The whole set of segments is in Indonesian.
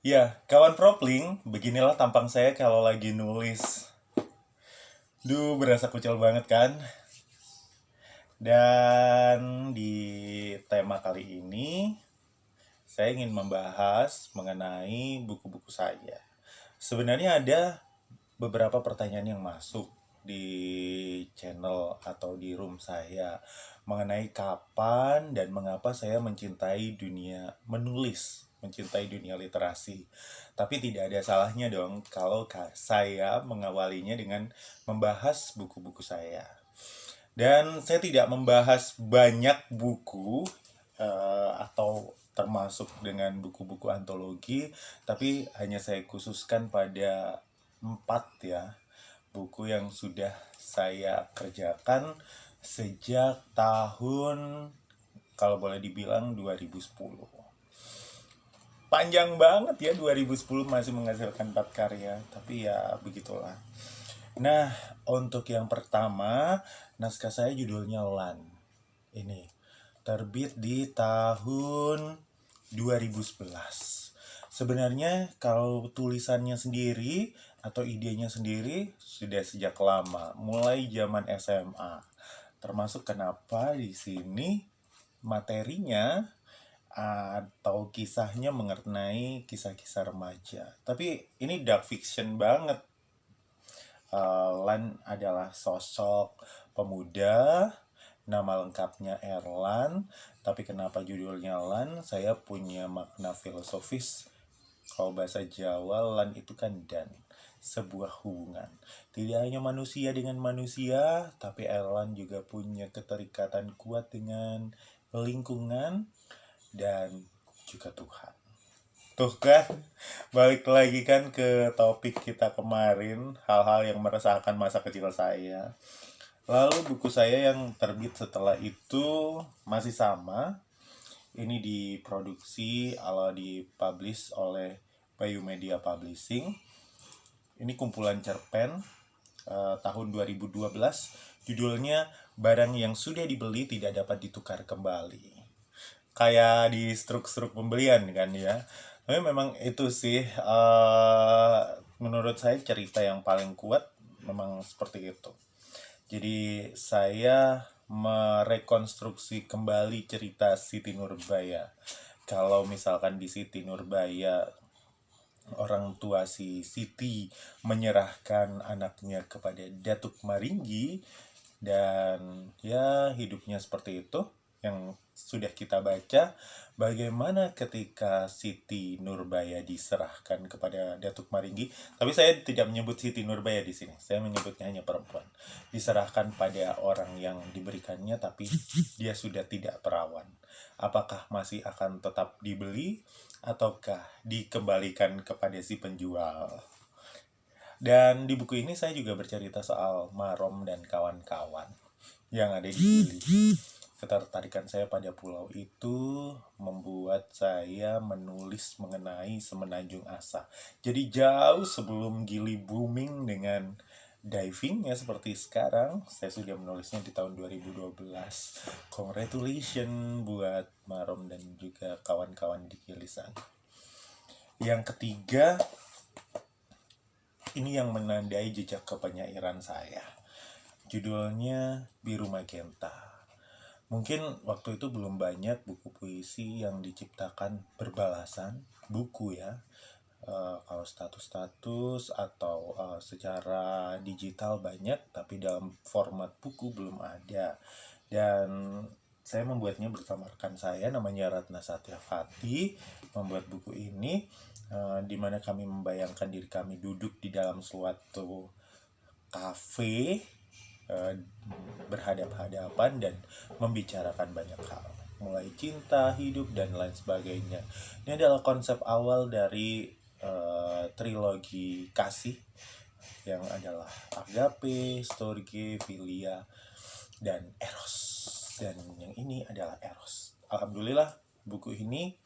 Ya, kawan propling, beginilah tampang saya kalau lagi nulis. Berasa kucel banget kan? Dan di tema kali ini, saya ingin membahas mengenai buku-buku saya. Sebenarnya ada beberapa pertanyaan yang masuk di channel atau di room saya mengenai kapan dan mengapa saya mencintai dunia menulis, mencintai dunia literasi. Tapi tidak ada salahnya dong kalau saya mengawalinya dengan membahas buku-buku saya. Dan saya tidak membahas banyak buku atau termasuk dengan buku-buku antologi, tapi hanya saya khususkan pada 4 ya buku yang sudah saya kerjakan sejak tahun, kalau boleh dibilang, 2010. Panjang banget ya, 2010 masih menghasilkan 4 karya, tapi ya begitulah. Nah, untuk yang pertama, naskah saya judulnya Lan. Ini terbit di tahun 2011. Sebenarnya kalau tulisannya sendiri atau idenya sendiri sudah sejak lama, mulai zaman SMA. Termasuk kenapa di sini materinya atau kisahnya mengenai kisah-kisah remaja. Tapi ini dark fiction banget. Lan adalah sosok pemuda, nama lengkapnya Erlan, tapi kenapa judulnya Lan? Saya punya makna filosofis. Kalau bahasa Jawa, Lan itu kan dan, sebuah hubungan. Tidak hanya manusia dengan manusia, tapi Erlan juga punya keterikatan kuat dengan lingkungan dan juga Tuhan. Tuh kan, balik lagi kan ke topik kita kemarin, hal-hal yang meresahkan masa kecil saya. Lalu buku saya yang terbit setelah itu masih sama. Ini diproduksi atau dipublish oleh Bayu Media Publishing. Ini kumpulan cerpen tahun 2012. Judulnya Barang yang Sudah Dibeli Tidak Dapat Ditukar Kembali. Kayak di struk-struk pembelian kan ya. Tapi memang itu sih menurut saya cerita yang paling kuat memang seperti itu. Jadi saya merekonstruksi kembali cerita Siti Nurbaya. Kalau misalkan di Siti Nurbaya orang tua si Siti menyerahkan anaknya kepada Datuk Maringgi dan ya hidupnya seperti itu yang sudah kita baca. Bagaimana ketika Siti Nurbaya diserahkan kepada Datuk Maringgi, tapi saya tidak menyebut Siti Nurbaya di sini, saya menyebutnya hanya perempuan, diserahkan pada orang yang diberikannya tapi dia sudah tidak perawan. Apakah masih akan tetap dibeli ataukah dikembalikan kepada si penjual? Dan di buku ini saya juga bercerita soal Marom dan kawan-kawan yang ada di Gili. Ketertarikan saya pada pulau itu membuat saya menulis mengenai Semenanjung Asa. Jadi jauh sebelum Gili booming dengan divingnya seperti sekarang, saya sudah menulisnya di tahun 2012. Congratulations buat Marom dan juga kawan-kawan di Gili sana. Yang ketiga, ini yang menandai jejak kepenyairan saya. Judulnya Biru Magenta. Mungkin waktu itu belum banyak buku puisi yang diciptakan berbalasan, buku ya. Kalau status-status atau secara digital banyak, tapi dalam format buku belum ada. Dan saya membuatnya bersama rekan saya namanya Ratna Satyafati, membuat buku ini di mana kami membayangkan diri kami duduk di dalam suatu kafe berhadap-hadapan dan membicarakan banyak hal, mulai cinta, hidup, dan lain sebagainya. Ini adalah konsep awal dari trilogi kasih yang adalah agape, storge, philia, dan eros. Dan yang ini adalah eros. Alhamdulillah buku ini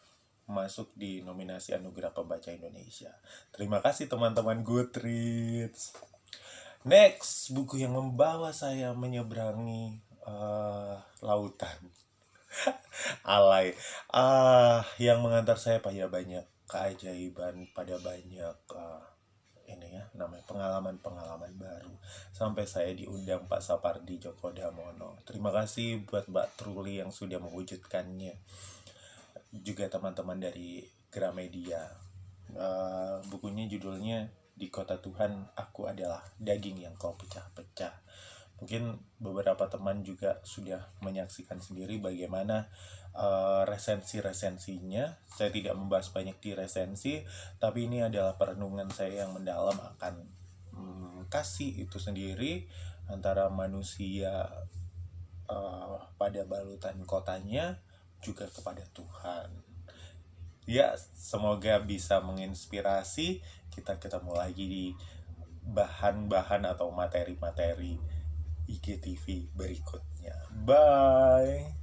masuk di nominasi Anugerah Pembaca Indonesia. Terima kasih teman-teman Goodreads. Next, buku yang membawa saya menyeberangi lautan. Alay. Yang mengantar saya payah banyak. keajaiban, pada banyak ini ya namanya pengalaman-pengalaman baru, sampai saya diundang Pak Sapardi Djoko Damono. Terima kasih buat Mbak Truli yang sudah mewujudkannya, juga teman-teman dari Gramedia. Bukunya judulnya Di Kota Tuhan Aku Adalah Daging Yang Kau Pecah-Pecah. Mungkin beberapa teman juga sudah menyaksikan sendiri bagaimana resensi-resensinya. Saya tidak membahas banyak di resensi, tapi ini adalah perenungan saya yang mendalam akan kasih itu sendiri, antara manusia pada balutan kotanya, juga kepada Tuhan. Ya, semoga bisa menginspirasi. Kita ketemu lagi di bahan-bahan atau materi-materi IGTV berikutnya. Bye.